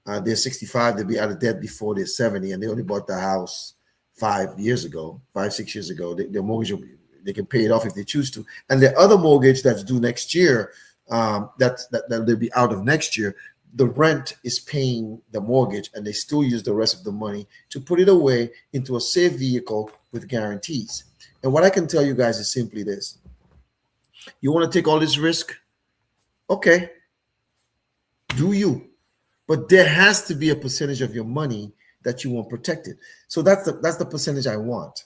They're 65. They'll be out of debt before they're 70, and they only bought the house 5 years ago, 5 6 years ago. Their mortgage will be, they can pay it off if they choose to, and the other mortgage that's due next year, that they'll be out of next year. The rent is paying the mortgage, and they still use the rest of the money to put it away into a safe vehicle with guarantees. And what I can tell you guys is simply this: you want to take all this risk? Okay, do you? But there has to be a percentage of your money that you want protected. So that's the percentage I want,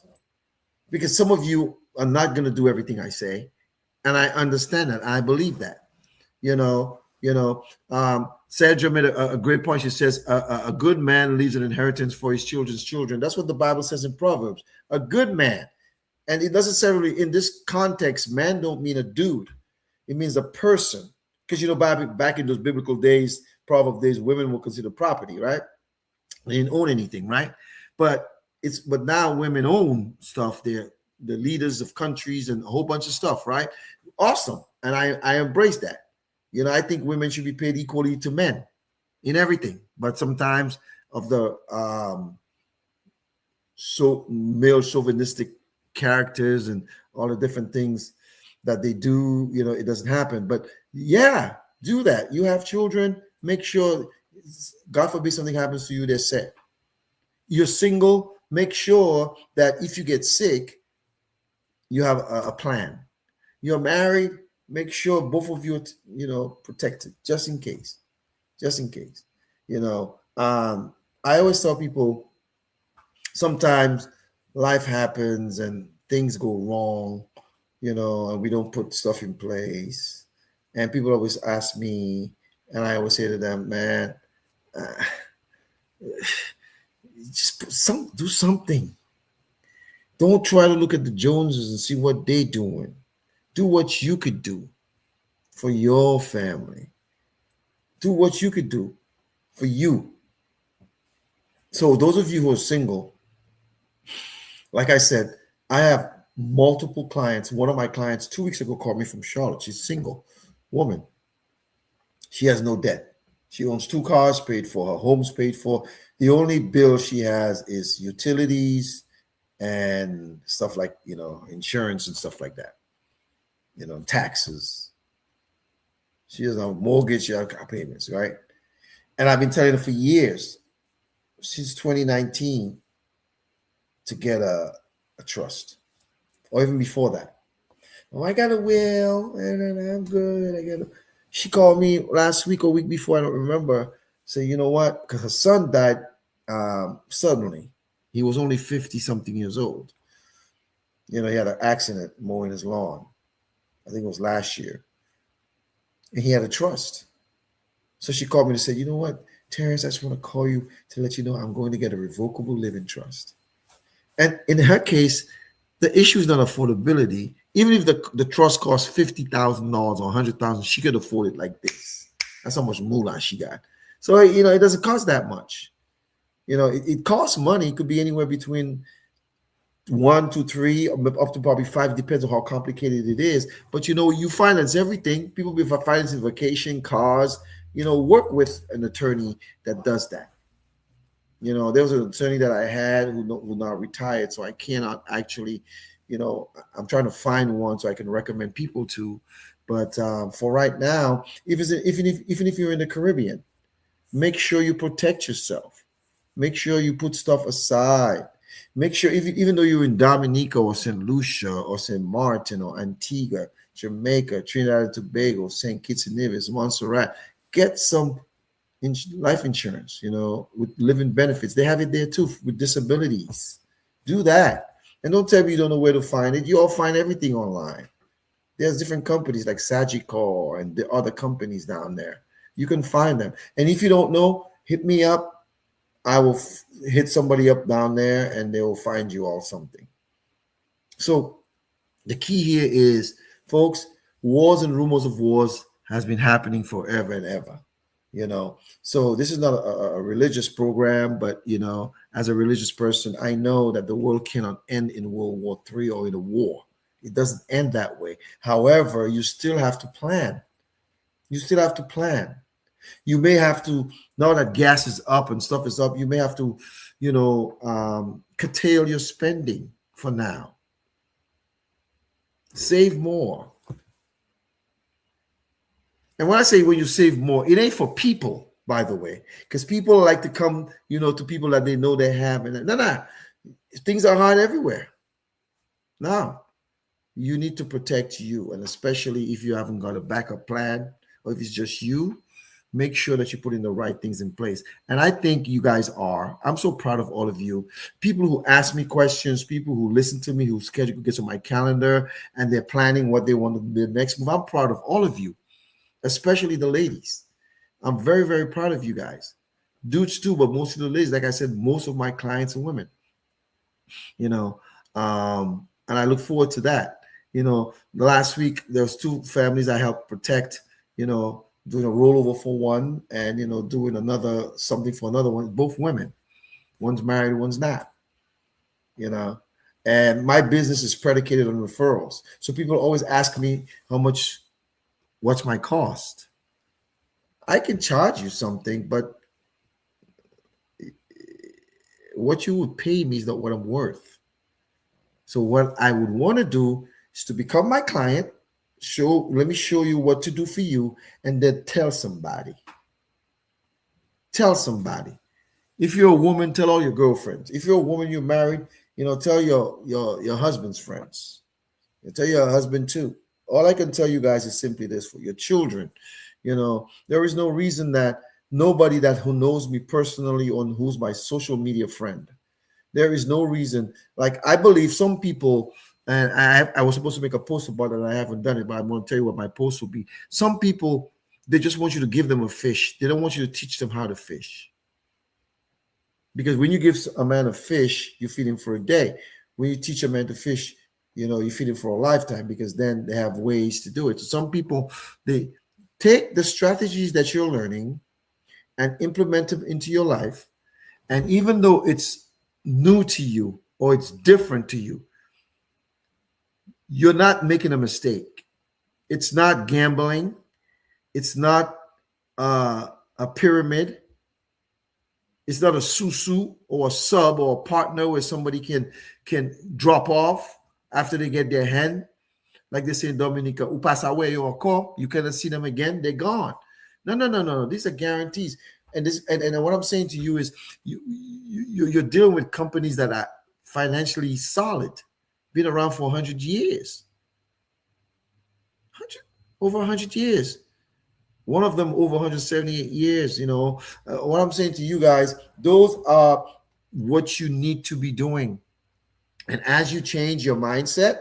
because some of you are not going to do everything I say, and I understand that. I believe that. Sandra made a great point. She says a good man leaves an inheritance for his children's children. That's what the Bible says in Proverbs. A good man, and it doesn't necessarily in this context. Man don't mean a dude; it means a person. Because back in those biblical days, Proverbs days, women were considered property, right? They didn't own anything, right? But now women own stuff. They're the leaders of countries and a whole bunch of stuff, right? Awesome, and I embrace that. I think women should be paid equally to men in everything, but sometimes of the so male chauvinistic characters and all the different things that they do, it doesn't happen. But yeah, do that. You have children, make sure, God forbid something happens to you, they're set. You're single, make sure that if you get sick, you have a plan. You're married, make sure both of you are, protected, just in case. Just in case. I always tell people sometimes life happens and things go wrong, and we don't put stuff in place. And people always ask me, and I always say to them, man, just do something. Don't try to look at the Joneses and see what they're doing. Do what you could do for your family. Do what you could do for you. So those of you who are single, like I said, I have multiple clients. One of my clients 2 weeks ago called me from Charlotte. She's single woman. She has no debt. She owns 2 cars paid for. Her home's paid for. The only bill she has is utilities and stuff like, insurance and stuff like that. Taxes. She has a mortgage, she has car payments, right? And I've been telling her for years, since 2019, to get a trust, or even before that. Oh, I got a will, and I'm good. She called me last week or week before, I don't remember. Say, you know what? Because her son died suddenly. He was only 50 something years old. He had an accident mowing his lawn. I think it was last year. And he had a trust. So she called me and said, you know what, Terrence, I just want to call you to let you know I'm going to get a revocable living trust. And in her case, the issue is not affordability. Even if the trust costs $50,000 or $100,000, she could afford it like this. That's how much moolah she got. So, it doesn't cost that much. It costs money. It could be anywhere between 1 to 3, up to probably 5, depends on how complicated it is. But you finance everything. People be financing vacation, cars. Work with an attorney that does that. There was an attorney that I had who now retired, so I cannot actually, I'm trying to find one so I can recommend people to. But for right now, even if you're in the Caribbean, Make sure you protect yourself. Make sure you put stuff aside. Make sure, even though you're in Dominica or St. Lucia or St. Martin or Antigua, Jamaica, Trinidad and Tobago, St. Kitts and Nevis, Montserrat, get some life insurance, with living benefits. They have it there too with disabilities. Do that. And don't tell me you don't know where to find it. You all find everything online. There's different companies like Sagicor and the other companies down there. You can find them. And if you don't know, hit me up. I will hit somebody up down there and they will find you all something. So the key here is, folks, wars and rumors of wars has been happening forever and ever. So this is not a religious program, but as a religious person, I know that the world cannot end in World War III or in a war. It doesn't end that way. However, you still have to plan. You still have to plan. You may have to, now that gas is up and stuff is up, you may have to, curtail your spending for now. Save more. And when I say when you save more, it ain't for people, by the way, because people like to come, to people that they know they have. And no. Things are hard everywhere. Now, you need to protect you. And especially if you haven't got a backup plan or if it's just you, make sure that you're putting the right things in place. And I think you guys are. I'm so proud of all of you. People who ask me questions, people who listen to me, who schedule gets on my calendar, and they're planning what they want to be the next move. I'm proud of all of you, especially the ladies. I'm very, very proud of you guys. Dudes too, but most of the ladies, like I said, most of my clients are women. And I look forward to that. Last week there was 2 families I helped protect, doing a rollover for one and, doing another something for another one, both women. One's married, one's not, and my business is predicated on referrals. So people always ask me what's my cost? I can charge you something, but what you would pay me is not what I'm worth. So what I would want to do is to become my client, let me show you what to do for you, and then tell somebody. Tell somebody. If you're a woman, tell all your girlfriends. If you're a woman, you're married, tell your husband's friends. Tell your husband too. All I can tell you guys is simply this: for your children, there is no reason that nobody who knows me personally or who's my social media friend, there is no reason. Like, I believe some people, and I was supposed to make a post about it and I haven't done it, but I'm going to tell you what my post will be. Some people, they just want you to give them a fish. They don't want you to teach them how to fish. Because when you give a man a fish, you feed him for a day. When you teach a man to fish, you feed him for a lifetime, because then they have ways to do it. So some people, they take the strategies that you're learning and implement them into your life. And even though it's new to you or it's different to you, you're not making a mistake. It's not gambling. It's not a pyramid. It's not a susu or a sub or a partner where somebody can drop off after they get their hand. Like they say in Dominica, upasa away or call, you cannot see them again. They're gone. No. These are guarantees. And what I'm saying to you is you're dealing with companies that are financially solid, been around for 100 years. Over 100 years. One of them over 178 years. What I'm saying to you guys, those are what you need to be doing. And as you change your mindset,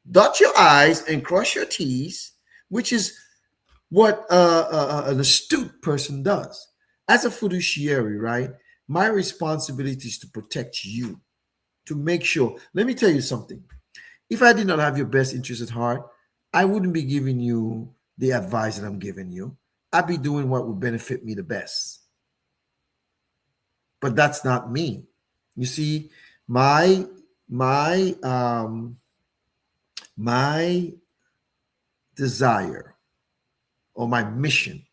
dot your I's and cross your T's, which is what an astute person does. As a fiduciary, right, my responsibility is to protect you, to make sure. Let me tell you something. If I did not have your best interest at heart, I wouldn't be giving you the advice that I'm giving you. I'd be doing what would benefit me the best. But that's not me. You see, my desire or my mission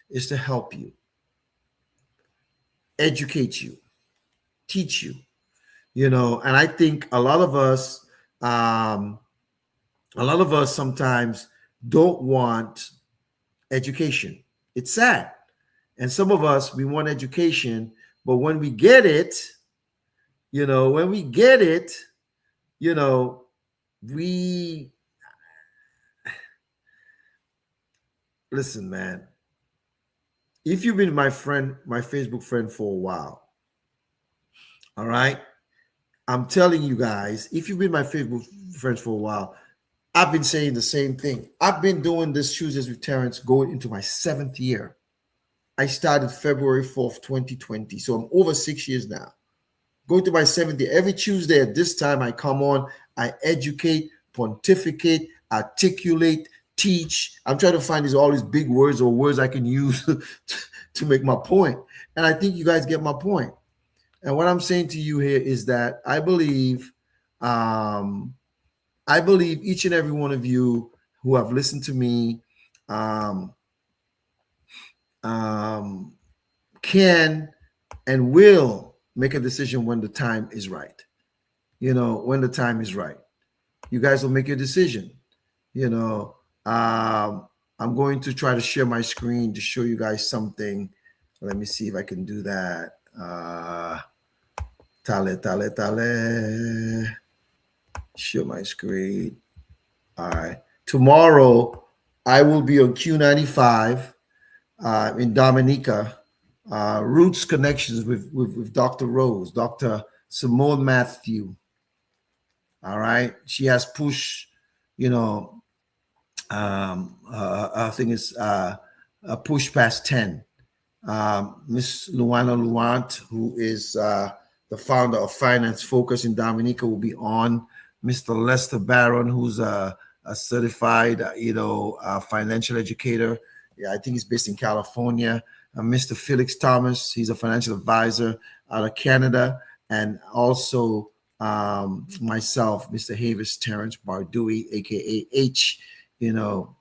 is to help you, educate you, teach you, and I think a lot of us sometimes don't want education. It's sad. And some of us, we want education, but when we get it, when we get it, you know, we listen, man. If you've been my friend, my Facebook friend for a while, all right, I'm telling you guys, if you've been my Facebook friends for a while, I've been saying the same thing. I've been doing this Tuesdays with Terrence going into my 7th year. I started February 4th, 2020. So I'm over 6 years now. Going to my 7th year. Every Tuesday at this time, I come on, I educate, pontificate, articulate, teach. I'm trying to find all these big words or words I can use to make my point. And I think you guys get my point. And what I'm saying to you here is that I believe each and every one of you who have listened to me um, um, can and will make a decision when the time is right. When the time is right, you guys will make your decision. You know, I'm going to try to share my screen to show you guys something. Let me see if I can do that. Tale. Share my screen. All right. Tomorrow, I will be on Q95 in Dominica. Roots Connections with Dr. Rose, Dr. Simone Matthew. All right. She has pushed, I think it's a push past 10. Miss Luana Luant, who is the founder of Finance Focus in Dominica, will be on. Mr. Lester Barron, who's a certified, financial educator. Yeah, I think he's based in California. Mr. Felix Thomas, he's a financial advisor out of Canada. And also myself, Mr. Havis Terrence Bardui, aka H, from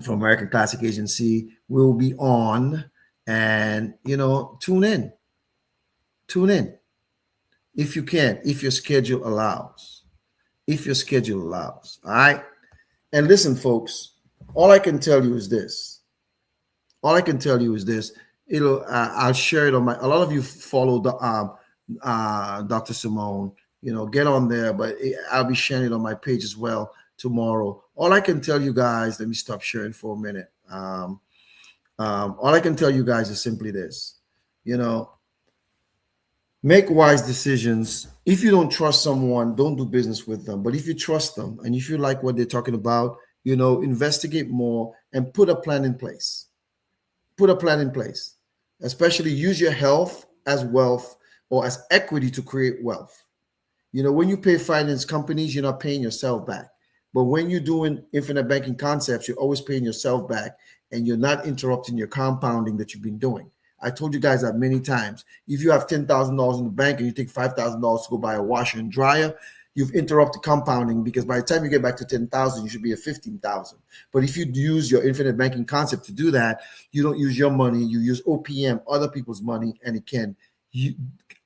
American Classic Agency, will be on. And tune in if you can, if your schedule allows. All right. And listen, folks, all I can tell you is this. I'll share it on my. A lot of you follow the Dr. Simone. Get on there, but I'll be sharing it on my page as well tomorrow. All I can tell you guys. Let me stop sharing for a minute. All I can tell you guys is simply this. Make wise decisions. If you don't trust someone, don't do business with them. But if you trust them and if you like what they're talking about, investigate more and put a plan in place. Especially use your health as wealth or as equity to create wealth. When you pay finance companies, you're not paying yourself back. But when you're doing infinite banking concepts, you're always paying yourself back and you're not interrupting your compounding that you've been doing. I told you guys that many times. If you have $10,000 in the bank and you take $5,000 to go buy a washer and dryer, you've interrupted compounding because by the time you get back to 10,000, you should be at 15,000. But if you use your infinite banking concept to do that, you don't use your money, you use OPM, other people's money, and it can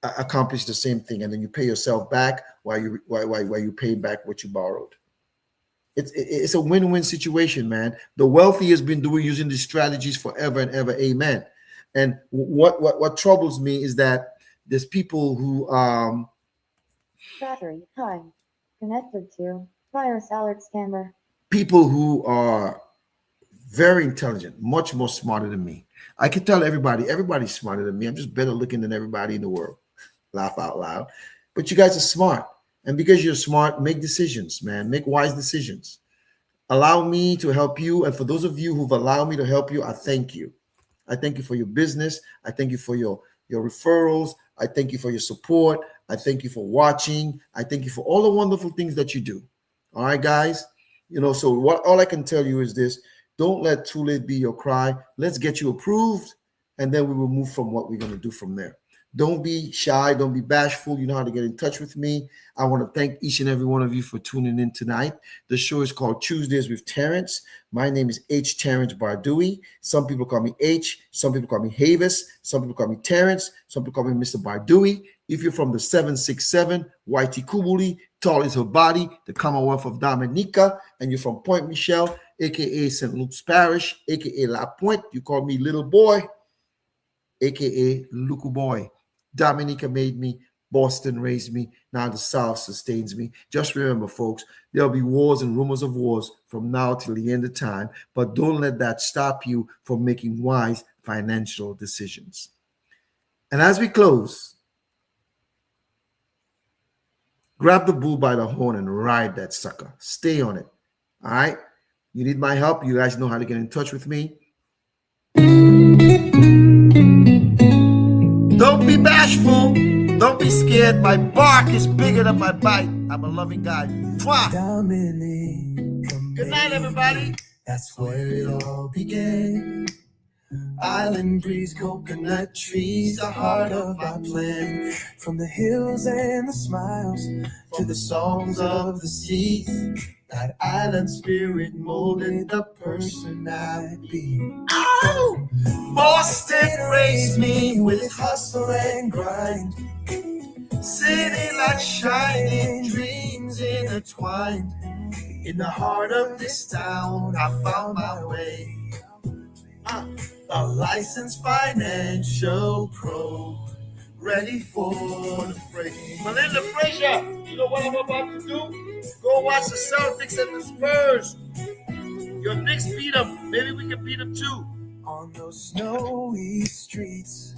accomplish the same thing. And then you pay yourself back while you pay back what you borrowed. It's a win-win situation, man. The wealthy has been using these strategies forever and ever. Amen. And what troubles me is that there's people who battery time connected to virus alert scanner. People who are very intelligent, much more smarter than me. I can tell everybody's smarter than me. I'm just better looking than everybody in the world. Laugh out loud. But you guys are smart. And because you're smart, make decisions, man. Make wise decisions. Allow me to help you. And for those of you who've allowed me to help you, I thank you. I thank you for your business. I thank you for your referrals. I thank you for your support. I thank you for watching. I thank you for all the wonderful things that you do. All right, guys. So all I can tell you is this. Don't let too late be your cry. Let's get you approved, and then we will move from what we're going to do from there. Don't be shy. Don't be bashful. You know how to get in touch with me. I want to thank each and every one of you for tuning in tonight. The show is called Tuesdays with Terrence. My name is H. Terrence Bardui. Some people call me H. Some people call me Havis. Some people call me Terrence. Some people call me Mr. Bardui. If you're from the 767, YT Kubuli, tall is her body, the Commonwealth of Dominica, and you're from Point Michelle, a.k.a. St. Luke's Parish, a.k.a. La Pointe, you call me little boy. aka Luku Boy. Dominica made me, Boston raised me, now the South sustains me. Just remember, folks, there'll be wars and rumors of wars from now till the end of time, but don't let that stop you from making wise financial decisions. And as we close, grab the bull by the horn and ride that sucker. Stay on it. All right? You need my help? You guys know how to get in touch with me. Don't be bashful. Don't be scared. My bark is bigger than my bite. I'm a loving guy. Mwah! Good night, everybody. That's where it all began. Island breeze, coconut trees, the heart of my plan. From the hills and the smiles to the songs of the sea, that island spirit molded the person I'd be. Oh! Boston raised me with its hustle and grind. City lights shining, dreams intertwined. In the heart of this town, I found my way. A licensed financial pro, ready for the fray. Melinda Frazier, you know what I'm about to do? Go watch the Celtics and the Spurs. Your Knicks beat them. Maybe we can beat them too. On those snowy streets,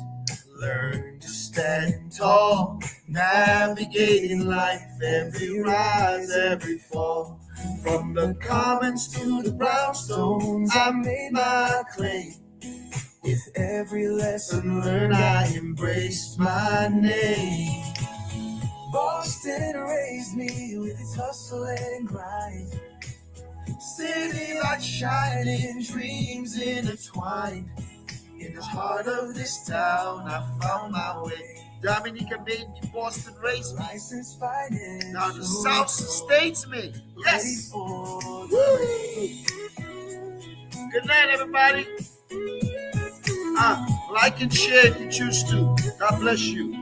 learn to stand tall, navigating life, every rise, every fall. From the commons to the brownstones, I made my claim. With every lesson learned, I embraced my name. Boston raised me with its hustle and grind. City lights shining, dreams intertwined. In the heart of this town, I found my way. Dominica made me, Boston raised me. Licensed finance. Now the South sustains me. Yes. Good night, everybody. Like and share if you choose to. God bless you.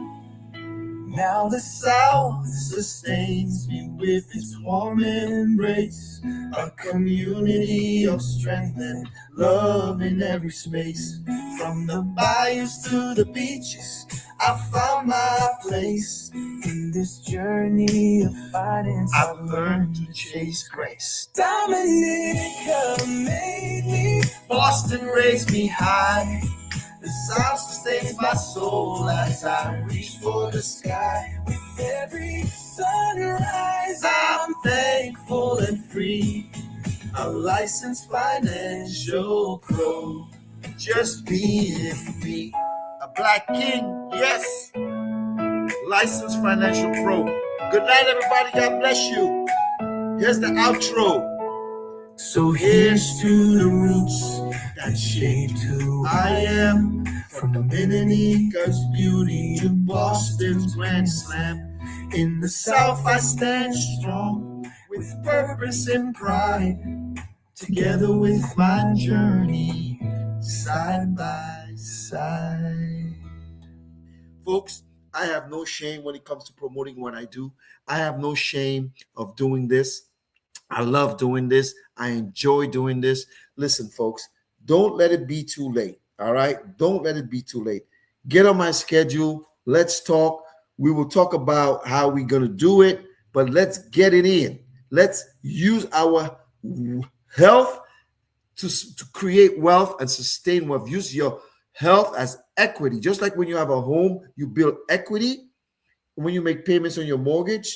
Now the South sustains me with its warm embrace, a community of strength and love in every space. From the bayous to the beaches, I found my place. In this journey of finance, I've learned to chase grace. Dominica made me, Boston raised me high. The South sustains my soul as I reach for the sky. With every sunrise, I'm thankful and free. A licensed financial pro, just being me. A black king, yes. Licensed financial pro. Good night, everybody. God bless you. Here's the outro. So here's to the roots that shaped who I am. From Dominica's beauty to Boston's Grand Slam. In the South I stand strong, with purpose and pride. Together with my journey, side by side. Folks, I have no shame when it comes to promoting what I do. I have no shame of doing this. I love doing this. I enjoy doing this. Listen, folks, don't let it be too late. All right? Don't let it be too late. Get on my schedule. Let's talk. We will talk about how we're going to do it, but let's get it in. Let's use our health to create wealth and sustain wealth. Use your health as equity. Just like when you have a home, you build equity. When you make payments on your mortgage,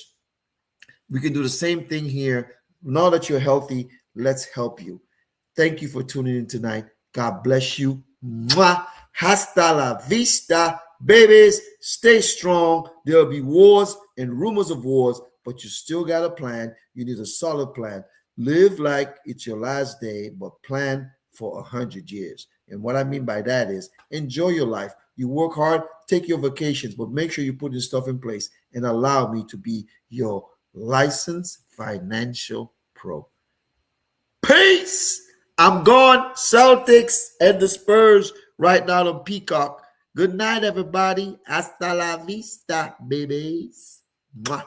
we can do the same thing here. Now that you're healthy, let's help you. Thank you for tuning in tonight. God bless you. Mwah. Hasta la vista, babies. Stay strong. There'll be wars and rumors of wars, but you still got a plan. You need a solid plan. Live like it's your last day, but plan for 100 years. And what I mean by that is enjoy your life. You work hard, take your vacations, but make sure you put this stuff in place and allow me to be your licensed financial pro. Peace. I'm gone. Celtics and the Spurs right now on Peacock. Good night, everybody. Hasta la vista, babies. Mwah.